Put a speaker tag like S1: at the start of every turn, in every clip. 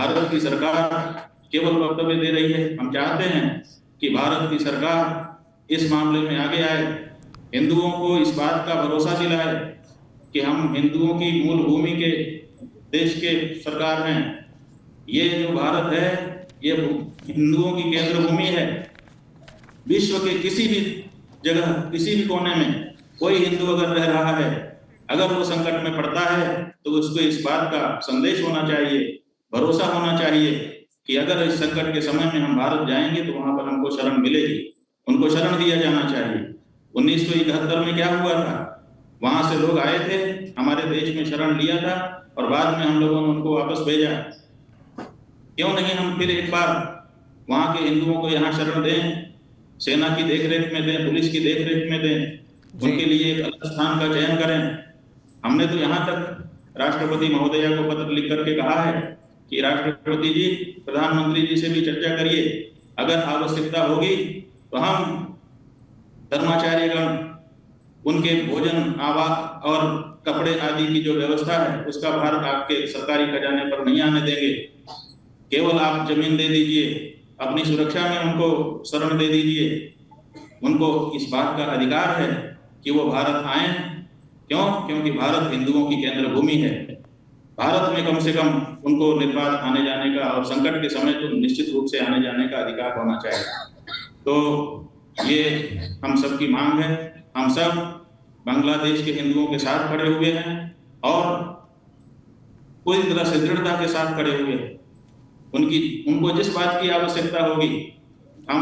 S1: भारत की सरकार केवल वक्तव्य दे रही है। हम चाहते हैं कि भारत की सरकार इस मामले में आगे आए, हिंदुओं को इस बात का भरोसा दिलाए कि हम हिंदुओं की मूल भूमि के देश के सरकार हैं। ये जो भारत है ये हिंदुओं की केंद्र भूमि है। विश्व के किसी भी जगह, किसी भी कोने में कोई हिंदू अगर रह रहा है, अगर वो संकट में पड़ता है तो उसको इस बात का संदेश होना चाहिए, भरोसा होना चाहिए कि अगर इस संकट के समय में हम भारत जाएंगे तो वहां पर हमको शरण मिलेगी, उनको शरण दिया जाना चाहिए। 1971 में क्या हुआ था, वहां से लोग आए थे, हमारे देश में शरण लिया था और बाद में हम लोगों ने उनको वापस भेजा। क्यों नहीं हम फिर एक बार वहां के हिंदुओं को यहाँ शरण दें, सेना की देखरेख में दें, पुलिस की देखरेख में दें, उनके लिए एक अलग स्थान का चयन करें। हमने तो यहाँ तक राष्ट्रपति महोदया को पत्र लिख करके कहा है कि राष्ट्रपति जी, प्रधानमंत्री जी से भी चर्चा करिए, अगर आवश्यकता होगी तो हम धर्माचार्यगण उनके भोजन, आवास और कपड़े आदि की जो व्यवस्था है उसका भार आपके सरकारी खजाने पर नहीं आने देंगे। केवल आप जमीन दे दीजिए, अपनी सुरक्षा में उनको शरण दे दीजिए। उनको इस बात का अधिकार है कि वो भारत आए। क्यों? क्योंकि भारत हिंदुओं की केंद्र भूमि है। भारत में कम से कम उनको निर्बाध आने जाने का और संकट के समय तो निश्चित रूप से आने जाने का अधिकार होना चाहिए। तो ये हम सबकी मांग है। हम सब बांग्लादेश के हिंदुओं के साथ खड़े हुए हैं और पूरी तरह से दृढ़ता के साथ खड़े हुए हैं। उनको जिस बात की आवश्यकता होगी, हम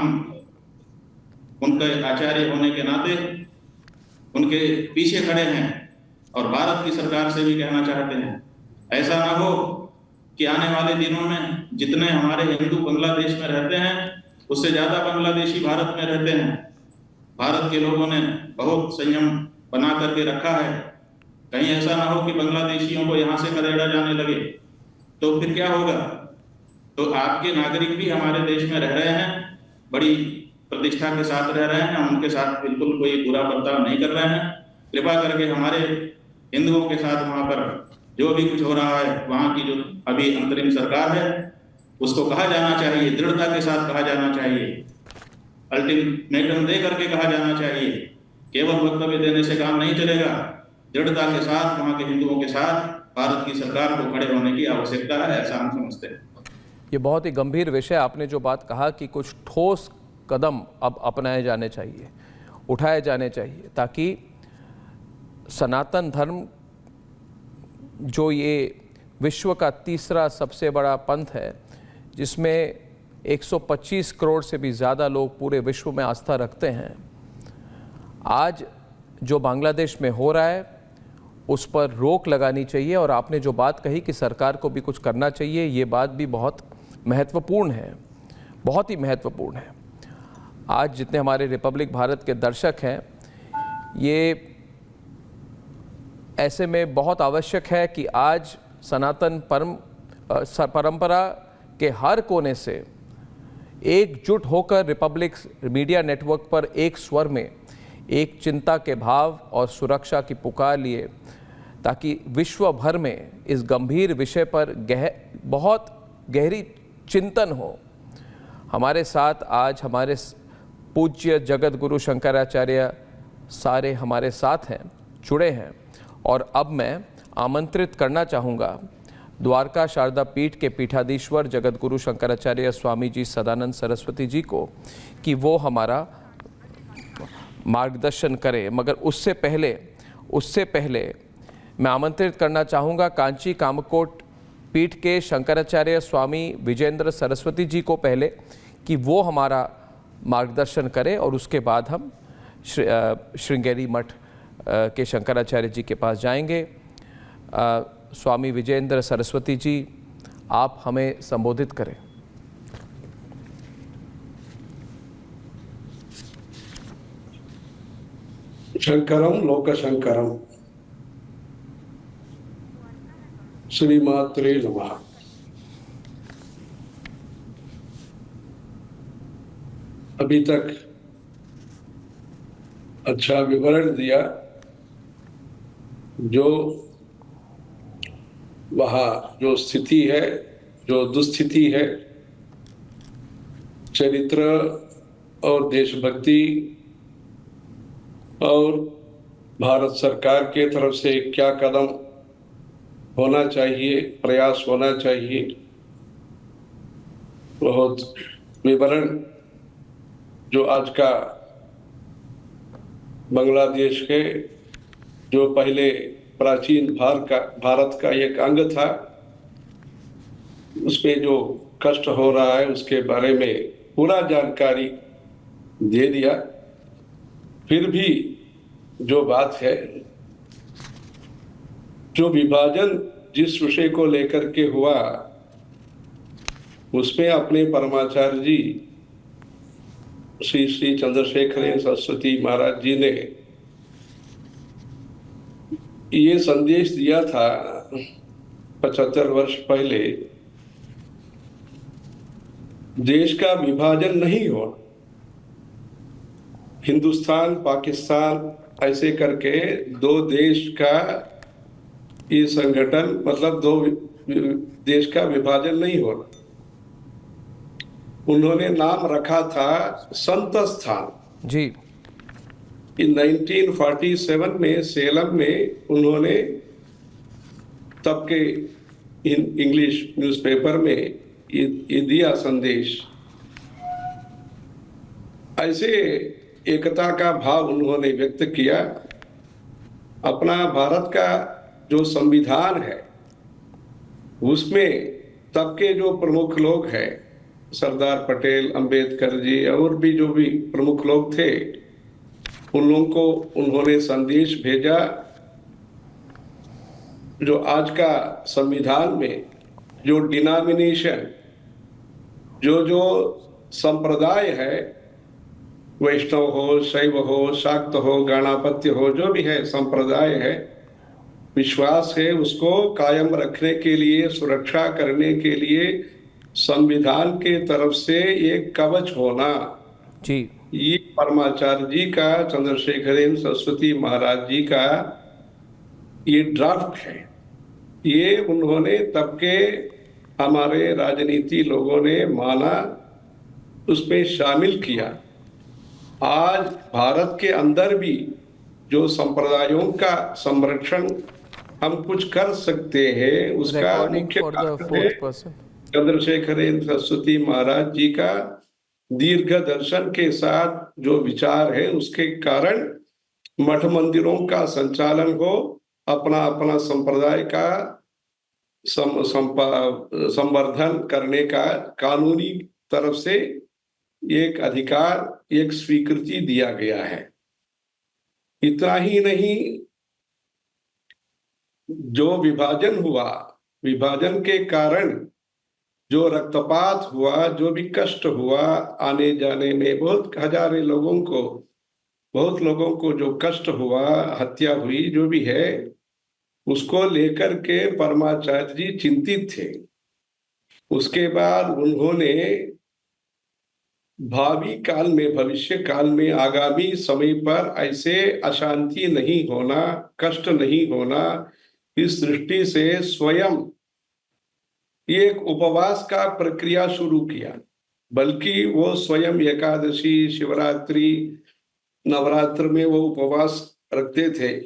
S1: उनके आचार्य होने के नाते उनके पीछे खड़े हैं और भारत की सरकार से भी कहना चाहते हैं, ऐसा ना हो कि आने वाले दिनों में जितने हमारे हिंदू बांग्लादेश में रहते हैं उससे ज्यादा बांग्लादेशी भारत में रहते हैं। भारत के लोगों ने बहुत संयम बना करके रखा है, कहीं ऐसा ना हो कि बांग्लादेशियों को यहाँ से खदेड़ा जाने लगे, तो फिर क्या होगा? तो आपके नागरिक भी हमारे देश में रह रहे हैं, बड़ी प्रतिष्ठा के साथ रह रहे हैं, हम उनके साथ बिल्कुल कोई बुरा बर्ताव नहीं कर रहे हैं। कृपा करके हमारे हिंदुओं के साथ वहां पर जो भी कुछ हो रहा है, वहां की जो अभी अंतरिम सरकार है उसको कहा जाना चाहिए, दृढ़ता के साथ कहा जाना चाहिए, अल्टीमेटम दे करके कहा जाना चाहिए। केवल वक्तव्य देने से काम नहीं चलेगा, दृढ़ता के साथ वहां के हिंदुओं के साथ भारत की सरकार को खड़े होने की आवश्यकता है, ऐसा हम समझते हैं।
S2: ये बहुत ही गंभीर विषय आपने जो बात कहा कि कुछ ठोस कदम अब अपनाए जाने चाहिए, उठाए जाने चाहिए, ताकि सनातन धर्म जो ये विश्व का तीसरा सबसे बड़ा पंथ है, जिसमें 125 करोड़ से भी ज़्यादा लोग पूरे विश्व में आस्था रखते हैं, आज जो बांग्लादेश में हो रहा है उस पर रोक लगानी चाहिए। और आपने जो बात कही कि सरकार को भी कुछ करना चाहिए, ये बात भी बहुत महत्वपूर्ण है, बहुत ही महत्वपूर्ण है। आज जितने हमारे रिपब्लिक भारत के दर्शक हैं, ये ऐसे में बहुत आवश्यक है कि आज सनातन परंपरा के हर कोने से एकजुट होकर रिपब्लिक मीडिया नेटवर्क पर एक स्वर में एक चिंता के भाव और सुरक्षा की पुकार लिए, ताकि विश्व भर में इस गंभीर विषय पर बहुत गहरी चिंतन हो। हमारे साथ आज हमारे पूज्य जगत गुरु शंकराचार्य सारे हमारे साथ हैं, जुड़े हैं। और अब मैं आमंत्रित करना चाहूँगा द्वारका शारदा पीठ के पीठाधीश्वर जगत गुरु शंकराचार्य स्वामी जी सदानंद सरस्वती जी को कि वो हमारा मार्गदर्शन करें। मगर उससे पहले मैं आमंत्रित करना चाहूँगा कांची कामकोट पीठ के शंकराचार्य स्वामी विजेंद्र सरस्वती जी को पहले कि वो हमारा मार्गदर्शन करें, और उसके बाद हम श्रृंगेरी मठ के शंकराचार्य जी के पास जाएंगे। स्वामी विजेंद्र सरस्वती जी, आप हमें संबोधित करें।
S3: शंकरम लोकशंकरम, श्रीमात्रे नमः। अभी तक अच्छा विवरण दिया। जो वहाँ जो स्थिति है, जो दुस्थिति है, चरित्र और देशभक्ति और भारत सरकार के तरफ से क्या कदम होना चाहिए, प्रयास होना चाहिए, बहुत विवरण जो आज का बांग्लादेश के जो पहले प्राचीन भारत का एक अंग था, उसमें जो कष्ट हो रहा है उसके बारे में पूरा जानकारी दे दिया। फिर भी जो बात है, जो विभाजन जिस विषय को लेकर के हुआ, उसमें अपने परमाचार्य जी श्री श्री चंद्रशेखर सरस्वती महाराज जी ने ये संदेश दिया था 75 वर्ष पहले, देश का विभाजन नहीं हो, हिंदुस्तान पाकिस्तान ऐसे करके दो देश का ये संगठन, मतलब दो देश का विभाजन नहीं होना। उन्होंने नाम रखा था संत स्थान
S2: जी।
S3: इन 1947 में सेलम में उन्होंने तब के इंग्लिश न्यूज़पेपर में ये दिया संदेश। ऐसे एकता का भाव उन्होंने व्यक्त किया। अपना भारत का जो संविधान है उसमें तब के जो प्रमुख लोग हैं, सरदार पटेल, अंबेडकर जी और भी जो भी प्रमुख लोग थे, उन लोगों को उन्होंने संदेश भेजा। जो आज का संविधान में जो डिनोमिनेशन, जो संप्रदाय है, वैष्णव हो, शैव हो, शाक्त हो, गणापत्य हो, जो भी है संप्रदाय है, विश्वास है, उसको कायम रखने के लिए, सुरक्षा करने के लिए संविधान के तरफ से एक कवच होना
S2: जी,
S3: ये परमाचार्य जी का, चंद्रशेखर सरस्वती महाराज जी का ये ड्राफ्ट है। ये उन्होंने तब के हमारे राजनीति लोगों ने माना, उसमें शामिल किया। आज भारत के अंदर भी जो संप्रदायों का संरक्षण हम कुछ कर सकते हैं, उसका मुख्य कारण है चंद्रशेखर सरस्वती महाराज जी का दीर्घ दर्शन के साथ जो विचार है, उसके कारण मठ मंदिरों का संचालन हो, अपना अपना संप्रदाय का संवर्धन करने का कानूनी तरफ से एक अधिकार, एक स्वीकृति दिया गया है। इतना ही नहीं, जो विभाजन हुआ, विभाजन के कारण जो रक्तपात हुआ, जो भी कष्ट हुआ, आने जाने में बहुत लोगों को जो कष्ट हुआ, हत्या हुई, जो भी है, उसको लेकर के परमाचार्य जी चिंतित थे। उसके बाद उन्होंने भावी काल में, भविष्य काल में, आगामी समय पर ऐसे अशांति नहीं होना, कष्ट नहीं होना, इस दृष्टि से स्वयं एक उपवास का प्रक्रिया शुरू किया। बल्कि वो स्वयं एकादशी, शिवरात्रि, नवरात्र में वो उपवास रखते थे।